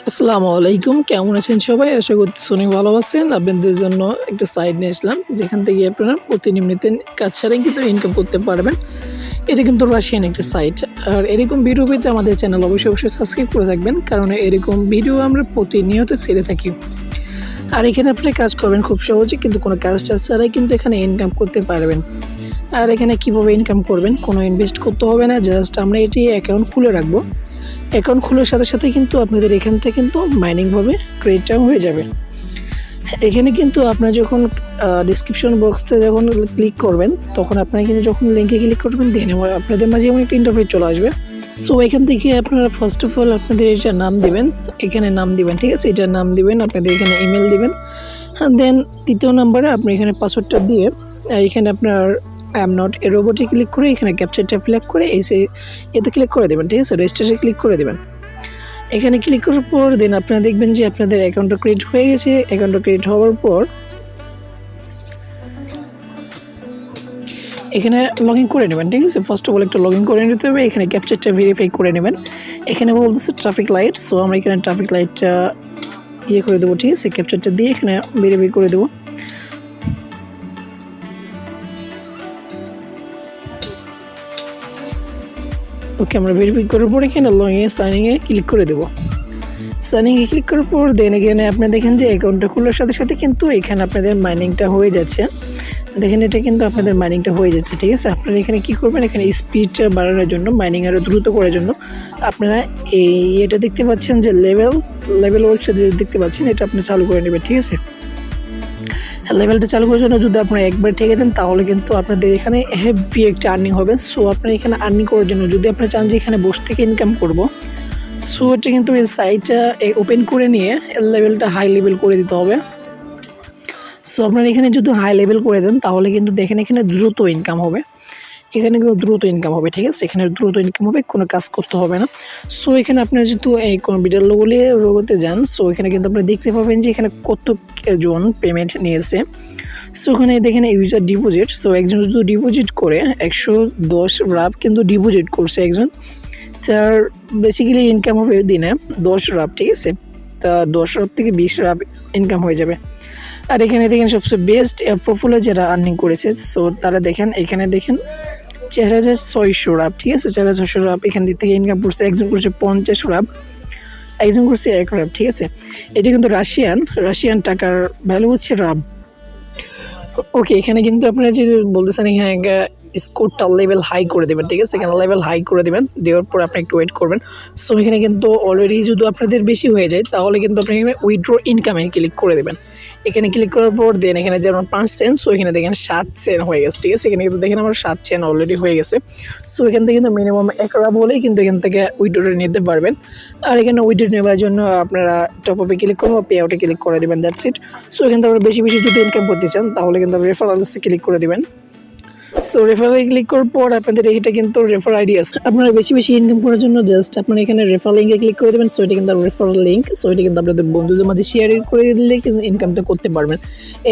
আসসালামু আলাইকুম, কেমন আছেন সবাই? আশা করতেছি অনেক ভালো আছেন। আপনাদের জন্য একটা সাইট নিয়ে আসলাম, যেখান থেকে আপনারা প্রতিনিয়ত কাজ ছাড়াই কিন্তু ইনকাম করতে পারবেন। এটা কিন্তু রাশিয়ান একটা সাইট। আর এরকম ভিডিও পেতে আমাদের চ্যানেল অবশ্যই সাবস্ক্রাইব করে থাকবেন, কারণ এরকম ভিডিও আমরা প্রতিনিয়ত ছেড়ে থাকি। আর এখানে আপনি কাজ করবেন খুব সহজে, কিন্তু কোনো কাজ ছাড়াই কিন্তু এখানে ইনকাম করতে পারবেন। আর এখানে কীভাবে ইনকাম করবেন, কোনো ইনভেস্ট করতে হবে না, জাস্ট আমরা এটি অ্যাকাউন্ট খুলে রাখবো। অ্যাকাউন্ট খোলার সাথে সাথে কিন্তু আপনাদের এখান থেকে কিন্তু মাইনিংভাবে ক্রেডিটটাও হয়ে যাবে। এখানে কিন্তু আপনারা যখন ডিসক্রিপশন বক্সতে যখন ক্লিক করবেন, তখন আপনারা কিন্তু যখন লিঙ্কে ক্লিক করবেন, দেন আপনাদের মাঝে এমন একটা ইন্টারফেস চলে আসবে। সো এখান থেকে আপনারা ফার্স্ট অফ অল আপনাদের এটা নাম দিবেন, এখানে নাম দিবেন, ঠিক আছে? এটার নাম দিবেন, আপনাদের এখানে ইমেল দিবেন। দেন দ্বিতীয় নম্বরে আপনি এখানে পাসওয়ার্ডটা দিয়ে এখানে আপনার আই এম নট এ রোবটে ক্লিক করে এখানে ক্যাপচারটা ফিল আপ করে এতে ক্লিক করে দেবেন, ঠিক আছে? রেজিস্ট্রেশনে ক্লিক করে দেবেন। এখানে ক্লিক করার পর দেন আপনারা দেখবেন যে আপনাদের অ্যাকাউন্টটা ক্রিয়েট হয়ে গেছে। অ্যাকাউন্টটা ক্রিয়েট হওয়ার পর এখানে লগ ইন করে নেবেন, ঠিক আছে? ফার্স্ট অফ অল একটা লগ ইন করে নিতে হবে। এখানে ক্যাপচারটা ভেরিফাই করে নেবেন। এখানে বলতেছে ট্রাফিক লাইট, সো আমরা এখানে ট্রাফিক লাইটটা করে দেবো, ঠিক আছে? ক্যাপচারটা দিয়ে এখানে ভেরিফাই করে দেবো। ওকে, আমরা ভেরিফাই করার পর এখানে লগইনে সাইনিংয়ে ক্লিক করে দেবো। সাইনিংয়ে ক্লিক করার পর দেন এখানে আপনি দেখেন যে অ্যাকাউন্টটা খোলার সাথে সাথে কিন্তু এখানে আপনাদের মাইনিংটা হয়ে যাচ্ছে। দেখেন এটা কিন্তু আপনাদের মাইনিংটা হয়ে যাচ্ছে, ঠিক আছে? আপনারা এখানে কী করবেন, এখানে স্পিডটা বাড়ানোর জন্য, মাইনিং আরও দ্রুত করার জন্য আপনারা এটা দেখতে পাচ্ছেন যে লেভেল ওয়ার্কটা যে দেখতে পাচ্ছেন, এটা আপনি চালু করে নেবেন, ঠিক আছে? লেভেলটা চালু করার জন্য যদি আপনারা একবার ঠেকে দেন, তাহলে কিন্তু আপনাদের এখানে হেভি একটা আর্নিং হবে। সো আপনারা এখানে আর্নিং করার জন্য যদি আপনারা চান যে এখানে বসে থেকে ইনকাম করব, সো এটা কিন্তু এই সাইটটা ওপেন করে নিয়ে লেভেলটা হাই লেভেল করে দিতে হবে। সো আপনারা এখানে যদি হাই লেভেল করে দেন, তাহলে কিন্তু দেখেন এখানে দ্রুত ইনকাম হবে। এখানে কিন্তু দ্রুত ইনকাম হবে, ঠিক আছে? এখানে দ্রুত ইনকাম হবে, কোনো কাজ করতে হবে না। সো এখানে আপনারা যেহেতু এই কম্পিউটার লোগোতে যান, সো এখানে কিন্তু আপনারা দেখতে পাবেন যে এখানে কতজন পেমেন্ট নিয়েছে। সো ওখানে দেখেন ইউজার ডিপোজিট, সো একজন যদি ডিপোজিট করে 110 রাব কিন্তু ডিপোজিট করছে একজন, তার বেসিক্যালি ইনকাম হবে দিনে 10 রাব, ঠিক আছে? তা 10 রাব থেকে 20 রাব ইনকাম হয়ে যাবে। আর এখানে দেখেন সবচেয়ে বেস্ট প্রোফাইলে যারা আর্নিং করেছে, সো তারা দেখেন এখানে দেখেন 4600 রাব, ঠিক আছে? 4600 রাব এখান থেকে ইনকাম করছে। একজন করছে 50 রাব, একজন করছে 1 রাব, ঠিক আছে? এটা কিন্তু রাশিয়ান টাকার ভ্যালু হচ্ছে রাব। ওকে, এখানে কিন্তু আপনারা যে বলতেছেন এখানে স্কোরটা লেভেল হাই করে দেবেন, ঠিক আছে? এখানে লেভেল হাই করে দেবেন, দেওয়ার পর আপনি একটু ওয়েট করবেন। সো এখানে কিন্তু অলরেডি যদি আপনাদের বেশি হয়ে যায়, তাহলে কিন্তু আপনি এখানে উইথড্র ইনকামে ক্লিক করে দেবেন। এখানে ক্লিক করার পর দেন এখানে যেমন 5 সেন্ট, সো এখানে দেখেন 7 সেন্ট হয়ে গেছে, ঠিক আছে? এখানে কিন্তু দেখেন আমার 7 সেন্ট অলরেডি হয়ে গেছে। সো এখান থেকে কিন্তু মিনিমাম 1 রাব হলেই কিন্তু এখান থেকে উইথড্র নিতে পারবেন। আর এখানে উইথড্র নেওয়ার জন্য আপনারা টপ আপে ক্লিক করবেন, পে আউটে ক্লিক করে দেবেন, দ্যাটস ইট। সো এখান থেকে বেশি যদি ইনকাম করতে চান, তাহলে কিন্তু রেফারেলসে ক্লিক করে দেবেন। সো রেফারেলে ক্লিক করার পর আপনাদের এটা কিন্তু রেফার আইডি আছে। আপনারা বেশি ইনকাম করার জন্য জাস্ট আপনারা এখানে রেফার লিঙ্কে ক্লিক করে দেবেন। সো এটা কিন্তু রেফারেল লিঙ্ক, সো এটা কিন্তু আপনাদের বন্ধুদের মাঝে শেয়ার করে দিলে কিন্তু ইনকামটা করতে পারবেন।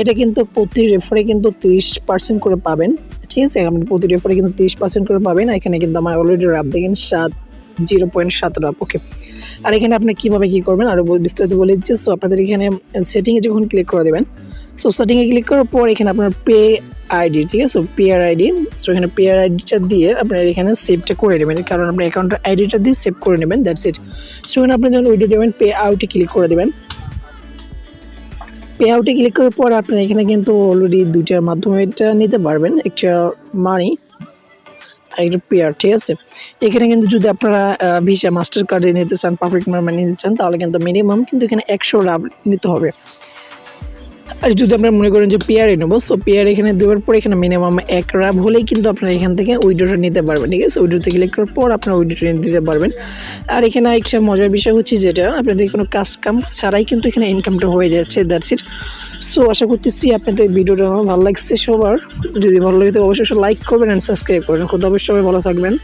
এটা কিন্তু প্রতি রেফারে কিন্তু 30% করে পাবেন, ঠিক আছে? আপনি প্রতি রেফারে কিন্তু 30% করে পাবেন। এখানে কিন্তু আমার অলরেডি রাব দেখেন 0.7 রাব। ওকে, আর এখানে আপনি কীভাবে কী করবেন আরও বিস্তারিত বলে দিচ্ছি। সো আপনাদের এখানে সেটিংয়ে যখন ক্লিক করে দেবেন, সো সেটিংয়ে ক্লিক করার পর এখানে আপনার পে আইডি, ঠিক আছে? পেয়ার আইডি, সো এখানে পেয়ার আইডিটা দিয়ে আপনার এখানে সেভটা করে নেবেন, কারণ আপনার অ্যাকাউন্টের আইডিটা দিয়ে সেভ করে নেবেন, দ্যাটস ইট। সো এখানে আপনি যখন উইথড্র দেবেন, পে আউটে ক্লিক করে দেবেন। পে আউটে ক্লিক করার পর আপনার এখানে কিন্তু অলরেডি দুইটার মাধ্যমে এটা নিতে পারবেন, একটা মানি আর একটা পেয়ার, ঠিক আছে? এখানে কিন্তু যদি আপনারা ভিসা মাস্টার কার্ডে নিতে চান, পারফেক্ট মানি নিতে চান, তাহলে কিন্তু মিনিমাম কিন্তু এখানে 100 রাব নিতে হবে। আর যদি আপনারা মনে করেন যে পেয়ারে নেবো, সো পেয়ার এখানে দেওয়ার পর এখানে মিনিমাম 1 রাব হলেই কিন্তু আপনারা এখান থেকে উইথড্রটা নিতে পারবেন, ঠিক আছে? উইথড্রতে ক্লিক করার পর আপনারা উইথড্রটা নিতে পারবেন। আর এখানে একটা মজার বিষয় হচ্ছে যেটা আপনাদের কোনো কাম ছাড়াই কিন্তু এখানে ইনকামটা হয়ে যাচ্ছে, দ্যাটস ইট। সো আশা করতেছি আপনাদের ভিডিওটা আমার ভালো লাগছে সবার। যদি ভালো লাগে তো অবশ্যই লাইক করবেন অ্যান্ড সাবস্ক্রাইব করবেন। খুব অবশ্যই সবাই ভালো থাকবেন।